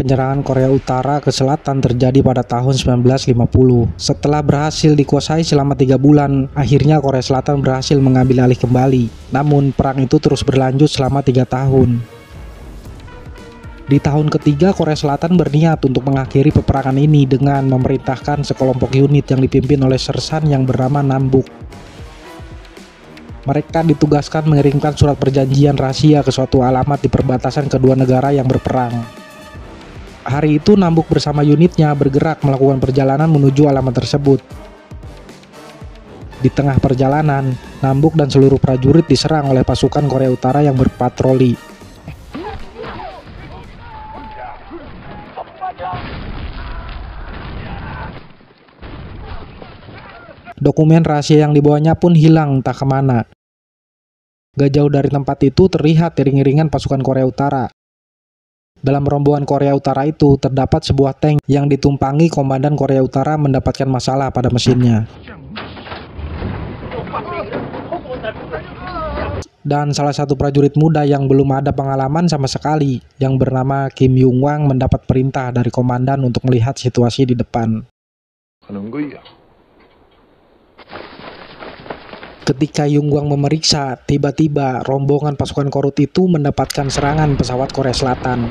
Penyerangan Korea Utara ke selatan terjadi pada tahun 1950. Setelah berhasil dikuasai selama 3 bulan, akhirnya Korea Selatan berhasil mengambil alih kembali. Namun, perang itu terus berlanjut selama 3 tahun. Di tahun ketiga, Korea Selatan berniat untuk mengakhiri peperangan ini dengan memerintahkan sekelompok unit yang dipimpin oleh sersan yang bernama Nambuk. Mereka ditugaskan mengirimkan surat perjanjian rahasia ke suatu alamat di perbatasan kedua negara yang berperang. Hari itu Nambuk bersama unitnya bergerak melakukan perjalanan menuju alamat tersebut. Di tengah perjalanan, Nambuk dan seluruh prajurit diserang oleh pasukan Korea Utara yang berpatroli. Dokumen rahasia yang dibawanya pun hilang entah kemana. Gak jauh dari tempat itu terlihat iring-iringan pasukan Korea Utara. Dalam rombongan Korea Utara itu terdapat sebuah tank yang ditumpangi komandan Korea Utara mendapatkan masalah pada mesinnya. Dan salah satu prajurit muda yang belum ada pengalaman sama sekali, yang bernama Kim Yung Wang, mendapat perintah dari komandan untuk melihat situasi di depan. Ketika Yung Wang memeriksa, tiba-tiba rombongan pasukan Korut itu mendapatkan serangan pesawat Korea Selatan.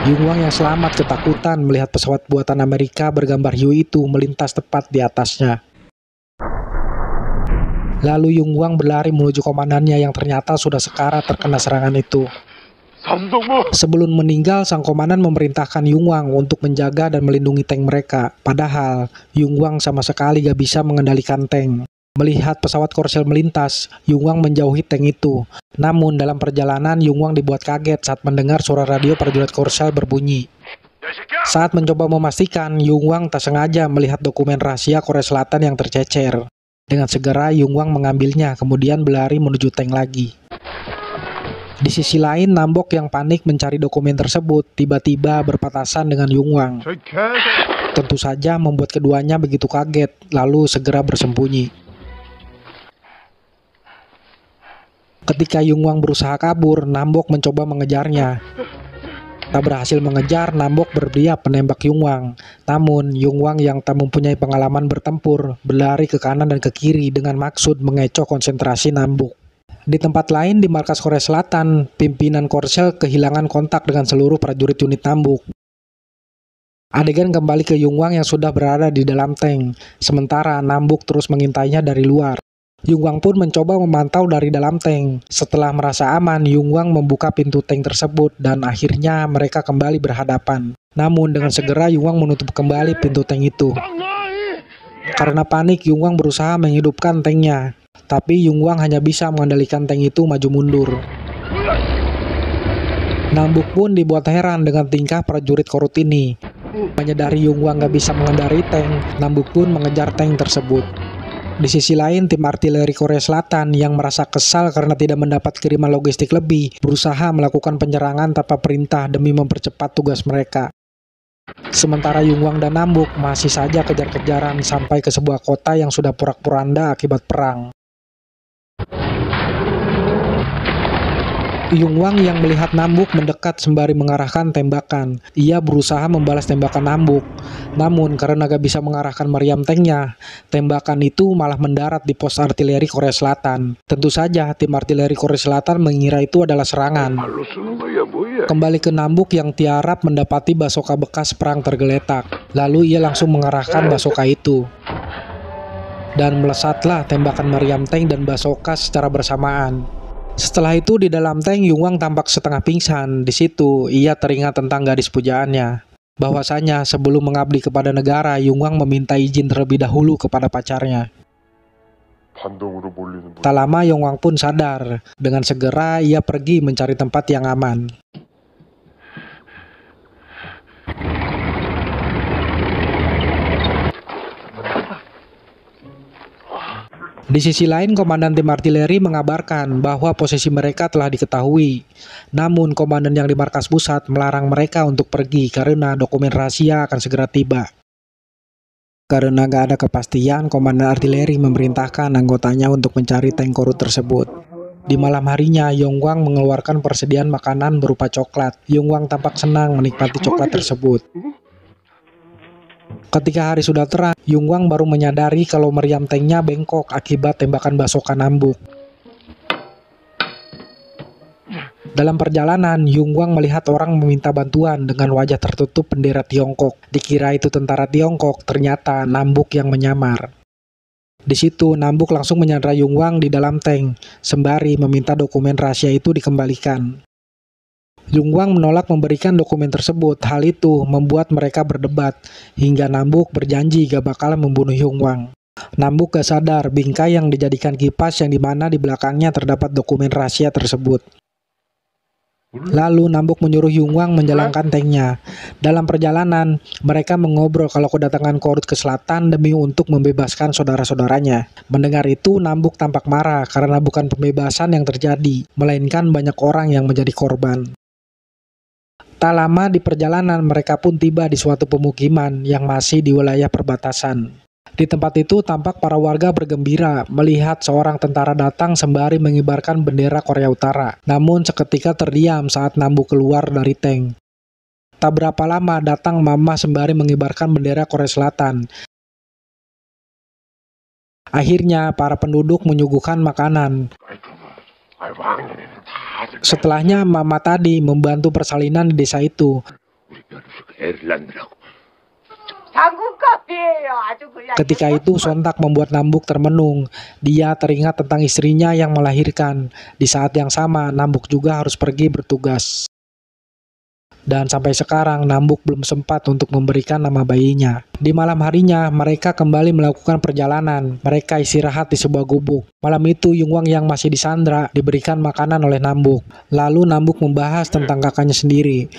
Yung Wang yang selamat ketakutan melihat pesawat buatan Amerika bergambar hiu itu melintas tepat di atasnya. Lalu Yung Wang berlari menuju komandannya yang ternyata sudah sekarat terkena serangan itu. Sebelum meninggal, sang komandan memerintahkan Yung Wang untuk menjaga dan melindungi tank mereka. Padahal, Yung Wang sama sekali gak bisa mengendalikan tank. Melihat pesawat Korsel melintas, Yung Wang menjauhi tank itu. Namun, dalam perjalanan, Yung Wang dibuat kaget saat mendengar suara radio prajurit Korsel berbunyi. Saat mencoba memastikan, Yung Wang tak sengaja melihat dokumen rahasia Korea Selatan yang tercecer. Dengan segera, Yung Wang mengambilnya, kemudian berlari menuju tank lagi. Di sisi lain, Nambok yang panik mencari dokumen tersebut tiba-tiba berpapasan dengan Yung Wang. Tentu saja membuat keduanya begitu kaget, lalu segera bersembunyi. Ketika Yung Wang berusaha kabur, Nambok mencoba mengejarnya. Tak berhasil mengejar, Nambok berniat menembak Yung Wang. Namun, Yung Wang yang tak mempunyai pengalaman bertempur berlari ke kanan dan ke kiri dengan maksud mengecoh konsentrasi Nambok. Di tempat lain di markas Korea Selatan, pimpinan Korsel kehilangan kontak dengan seluruh prajurit unit Nambuk. Adegan kembali ke Yung Wang yang sudah berada di dalam tank, sementara Nambuk terus mengintainya dari luar. Yung Wang pun mencoba memantau dari dalam tank. Setelah merasa aman, Yung Wang membuka pintu tank tersebut dan akhirnya mereka kembali berhadapan. Namun dengan segera Yung Wang menutup kembali pintu tank itu. Karena panik, Yung Wang berusaha menghidupkan tanknya. Tapi Yung Wang hanya bisa mengendalikan tank itu maju mundur. Nambuk pun dibuat heran dengan tingkah prajurit Korut ini. Menyadari Yung Wang gak bisa mengendari tank, Nambuk pun mengejar tank tersebut. Di sisi lain, tim artileri Korea Selatan yang merasa kesal karena tidak mendapat kiriman logistik lebih, berusaha melakukan penyerangan tanpa perintah demi mempercepat tugas mereka. Sementara Yung Wang dan Nambuk masih saja kejar-kejaran sampai ke sebuah kota yang sudah porak-poranda akibat perang. Yung Wang yang melihat Nambuk mendekat sembari mengarahkan tembakan. Ia berusaha membalas tembakan Nambuk. Namun karena gak bisa mengarahkan meriam tanknya, tembakan itu malah mendarat di pos artileri Korea Selatan. Tentu saja tim artileri Korea Selatan mengira itu adalah serangan. Kembali ke Nambuk yang tiarap mendapati basoka bekas perang tergeletak. Lalu ia langsung mengarahkan basoka itu. Dan melesatlah tembakan meriam tank dan basoka secara bersamaan. Setelah itu di dalam tank Yung Wang tampak setengah pingsan. Di situ ia teringat tentang gadis pujaannya. Bahwasanya sebelum mengabdi kepada negara, Yung Wang meminta izin terlebih dahulu kepada pacarnya. Tak lama Yung Wang pun sadar. Dengan segera ia pergi mencari tempat yang aman. Di sisi lain, komandan tim artileri mengabarkan bahwa posisi mereka telah diketahui. Namun, komandan yang di markas pusat melarang mereka untuk pergi karena dokumen rahasia akan segera tiba. Karena gak ada kepastian, komandan artileri memerintahkan anggotanya untuk mencari tank korut tersebut. Di malam harinya, Yongwang mengeluarkan persediaan makanan berupa coklat. Yongwang tampak senang menikmati coklat tersebut. Ketika hari sudah terang, Yongwang baru menyadari kalau meriam tanknya bengkok akibat tembakan basoka Nambuk. Dalam perjalanan, Yongwang melihat orang meminta bantuan dengan wajah tertutup bendera Tiongkok. Dikira itu tentara Tiongkok, ternyata Nambuk yang menyamar. Di situ, Nambuk langsung menyandra Yongwang di dalam tank, sembari meminta dokumen rahasia itu dikembalikan. Yongwang menolak memberikan dokumen tersebut. Hal itu membuat mereka berdebat, hingga Nambuk berjanji gak bakal membunuh Yongwang. Nambuk gak sadar bingkai yang dijadikan kipas yang dimana di belakangnya terdapat dokumen rahasia tersebut. Lalu Nambuk menyuruh Yongwang menjalankan tanknya. Dalam perjalanan, mereka mengobrol kalau kedatangan Korut ke selatan demi untuk membebaskan saudara-saudaranya. Mendengar itu, Nambuk tampak marah karena bukan pembebasan yang terjadi, melainkan banyak orang yang menjadi korban. Tak lama di perjalanan, mereka pun tiba di suatu pemukiman yang masih di wilayah perbatasan. Di tempat itu tampak para warga bergembira melihat seorang tentara datang sembari mengibarkan bendera Korea Utara. Namun seketika terdiam saat Nambuk keluar dari tank. Tak berapa lama datang Mama sembari mengibarkan bendera Korea Selatan. Akhirnya para penduduk menyuguhkan makanan. Setelahnya Mama tadi membantu persalinan di desa itu. Ketika itu sontak membuat Nambuk termenung. Dia teringat tentang istrinya yang melahirkan. Di saat yang sama Nambuk juga harus pergi bertugas. Dan sampai sekarang Nambuk belum sempat untuk memberikan nama bayinya. Di malam harinya mereka kembali melakukan perjalanan. Mereka istirahat di sebuah gubuk. Malam itu Yongwang yang masih disandra diberikan makanan oleh Nambuk. Lalu Nambuk membahas tentang kakaknya sendiri.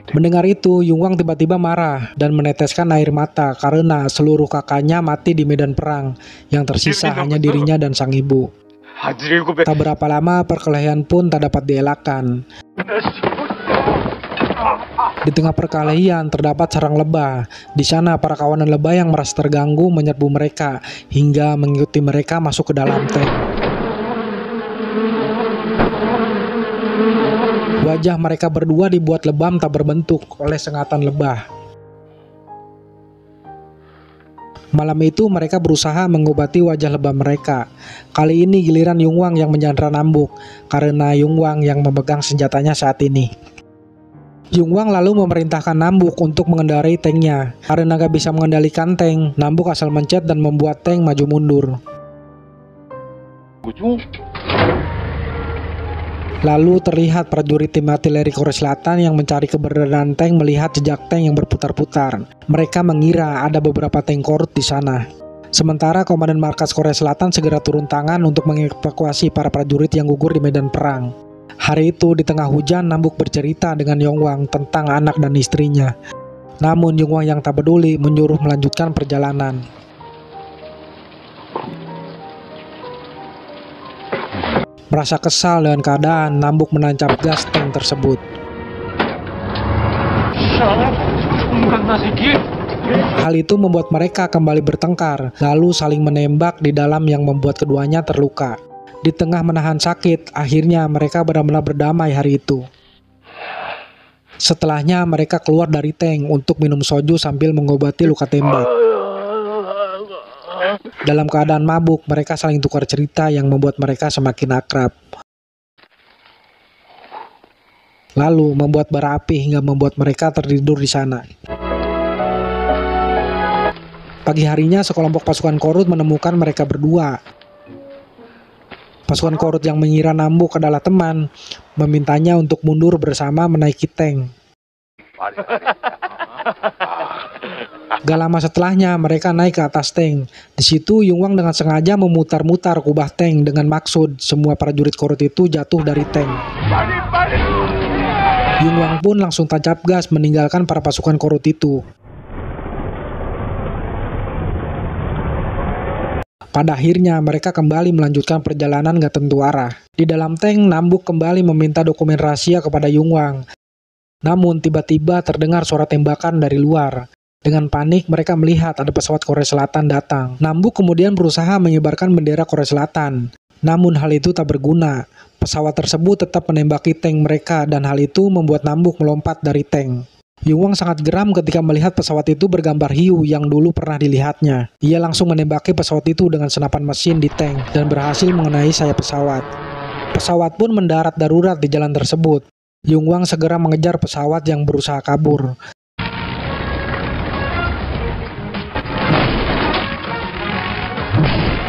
Mendengar itu, Yongwang tiba-tiba marah dan meneteskan air mata karena seluruh kakaknya mati di medan perang. Yang tersisa hanya dirinya dan sang ibu. Tak berapa lama perkelahian pun tak dapat dielakkan. Di tengah perkelahian terdapat sarang lebah. Di sana para kawanan lebah yang merasa terganggu menyerbu mereka hingga mengikuti mereka masuk ke dalam tank. Wajah mereka berdua dibuat lebam tak berbentuk oleh sengatan lebah. Malam itu mereka berusaha mengobati wajah lebam mereka. Kali ini giliran Yongwang yang menyandra Nambuk, karena Yongwang yang memegang senjatanya saat ini. Yongwang lalu memerintahkan Nambuk untuk mengendarai tanknya. Karena gak bisa mengendalikan tank, Nambuk asal mencet dan membuat tank maju mundur. Lalu terlihat prajurit tim artileri Korea Selatan yang mencari keberadaan tank melihat jejak tank yang berputar-putar. Mereka mengira ada beberapa tank Korut di sana. Sementara Komandan Markas Korea Selatan segera turun tangan untuk mengevakuasi para prajurit yang gugur di medan perang. Hari itu di tengah hujan Nambuk bercerita dengan Yongwang tentang anak dan istrinya. Namun Yongwang yang tak peduli menyuruh melanjutkan perjalanan. Merasa kesal dengan keadaan, Nambuk menancap gas tank tersebut. Hal itu membuat mereka kembali bertengkar, lalu saling menembak di dalam yang membuat keduanya terluka. Di tengah menahan sakit, akhirnya mereka benar-benar berdamai hari itu. Setelahnya mereka keluar dari tank untuk minum soju sambil mengobati luka tembak. Dalam keadaan mabuk, mereka saling tukar cerita yang membuat mereka semakin akrab. Lalu membuat bara api hingga membuat mereka tertidur di sana. Pagi harinya sekelompok pasukan Korut menemukan mereka berdua. Pasukan Korut yang mengira Nambuk adalah teman, memintanya untuk mundur bersama menaiki tank. Gak lama setelahnya mereka naik ke atas tank. Di situ Yongwang dengan sengaja memutar-mutar kubah tank dengan maksud semua prajurit Korut itu jatuh dari tank. Yongwang pun langsung tancap gas meninggalkan para pasukan Korut itu. Pada akhirnya mereka kembali melanjutkan perjalanan gak tentu arah. Di dalam tank Nambuk kembali meminta dokumen rahasia kepada Yongwang. Namun tiba-tiba terdengar suara tembakan dari luar. Dengan panik, mereka melihat ada pesawat Korea Selatan datang. Nambuk kemudian berusaha mengibarkan bendera Korea Selatan. Namun hal itu tak berguna. Pesawat tersebut tetap menembaki tank mereka dan hal itu membuat Nambuk melompat dari tank. Yungwang sangat geram ketika melihat pesawat itu bergambar hiu yang dulu pernah dilihatnya. Ia langsung menembaki pesawat itu dengan senapan mesin di tank dan berhasil mengenai sayap pesawat. Pesawat pun mendarat darurat di jalan tersebut. Yungwang segera mengejar pesawat yang berusaha kabur.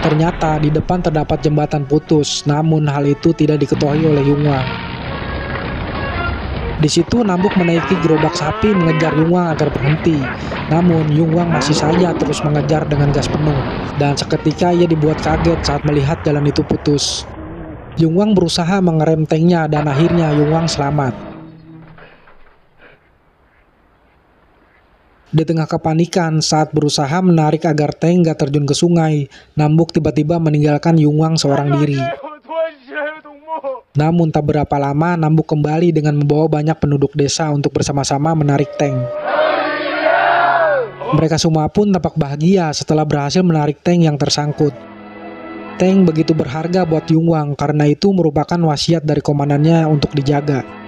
Ternyata di depan terdapat jembatan putus, namun hal itu tidak diketahui oleh Yungwang. Di situ Nambuk menaiki gerobak sapi mengejar Yungwang agar berhenti. Namun Yungwang masih saja terus mengejar dengan gas penuh. Dan seketika ia dibuat kaget saat melihat jalan itu putus. Yungwang berusaha mengerem tanknya dan akhirnya Yungwang selamat. Di tengah kepanikan saat berusaha menarik agar tank gak terjun ke sungai, Nambuk tiba-tiba meninggalkan Yungwang seorang diri. Namun tak berapa lama Nambuk kembali dengan membawa banyak penduduk desa untuk bersama-sama menarik tank. Mereka semua pun tampak bahagia setelah berhasil menarik tank yang tersangkut. Tank begitu berharga buat Yungwang karena itu merupakan wasiat dari komandannya untuk dijaga.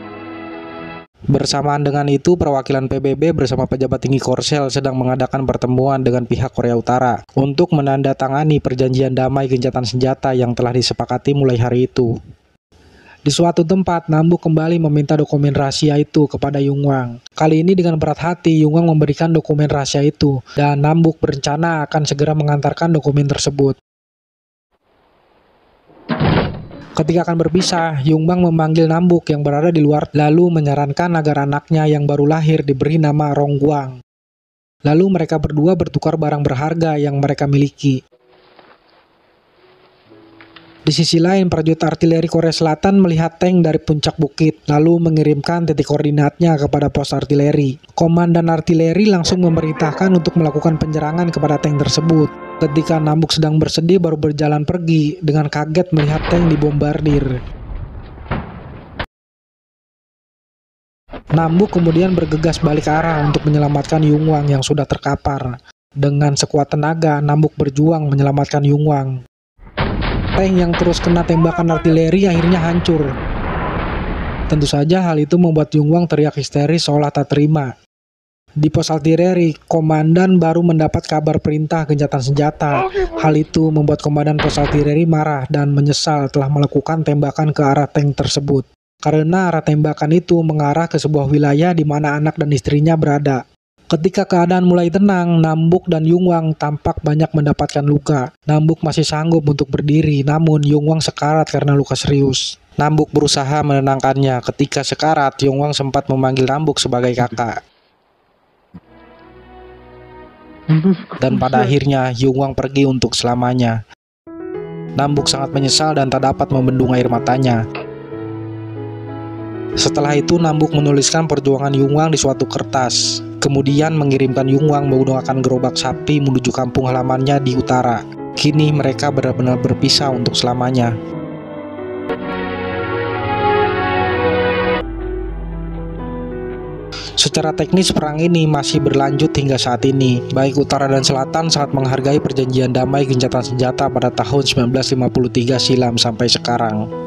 Bersamaan dengan itu, perwakilan PBB bersama pejabat tinggi Korsel sedang mengadakan pertemuan dengan pihak Korea Utara untuk menandatangani perjanjian damai gencatan senjata yang telah disepakati mulai hari itu. Di suatu tempat, Nambuk kembali meminta dokumen rahasia itu kepada Yungwang. Kali ini dengan berat hati, Yungwang memberikan dokumen rahasia itu, dan Nambuk berencana akan segera mengantarkan dokumen tersebut. Ketika akan berpisah, Yungwang memanggil Nambuk yang berada di luar lalu menyarankan agar anaknya yang baru lahir diberi nama Rongguang. Lalu mereka berdua bertukar barang berharga yang mereka miliki. Di sisi lain, prajurit artileri Korea Selatan melihat tank dari puncak bukit, lalu mengirimkan titik koordinatnya kepada pos artileri. Komandan artileri langsung memerintahkan untuk melakukan penyerangan kepada tank tersebut. Ketika Nambuk sedang bersedih baru berjalan pergi, dengan kaget melihat tank dibombardir. Nambuk kemudian bergegas balik arah untuk menyelamatkan Yungwang yang sudah terkapar. Dengan sekuat tenaga, Nambuk berjuang menyelamatkan Yungwang. Tank yang terus kena tembakan artileri akhirnya hancur. Tentu saja hal itu membuat Yungwang teriak histeris seolah tak terima. Di pos artileri, komandan baru mendapat kabar perintah gencatan senjata. Hal itu membuat komandan pos artileri marah dan menyesal telah melakukan tembakan ke arah tank tersebut. Karena arah tembakan itu mengarah ke sebuah wilayah di mana anak dan istrinya berada. Ketika keadaan mulai tenang, Nambuk dan Yungwang tampak banyak mendapatkan luka. Nambuk masih sanggup untuk berdiri, namun Yungwang sekarat karena luka serius. Nambuk berusaha menenangkannya. Ketika sekarat, Yungwang sempat memanggil Nambuk sebagai kakak. Dan pada akhirnya Yungwang pergi untuk selamanya. Nambuk sangat menyesal dan tak dapat membendung air matanya. Setelah itu Nambuk menuliskan perjuangan Yungwang di suatu kertas. Kemudian mengirimkan Yungwang menggunakan gerobak sapi menuju kampung halamannya di utara. Kini mereka benar-benar berpisah untuk selamanya. Secara teknis perang ini masih berlanjut hingga saat ini. Baik utara dan selatan sangat menghargai perjanjian damai gencatan senjata pada tahun 1953 silam sampai sekarang.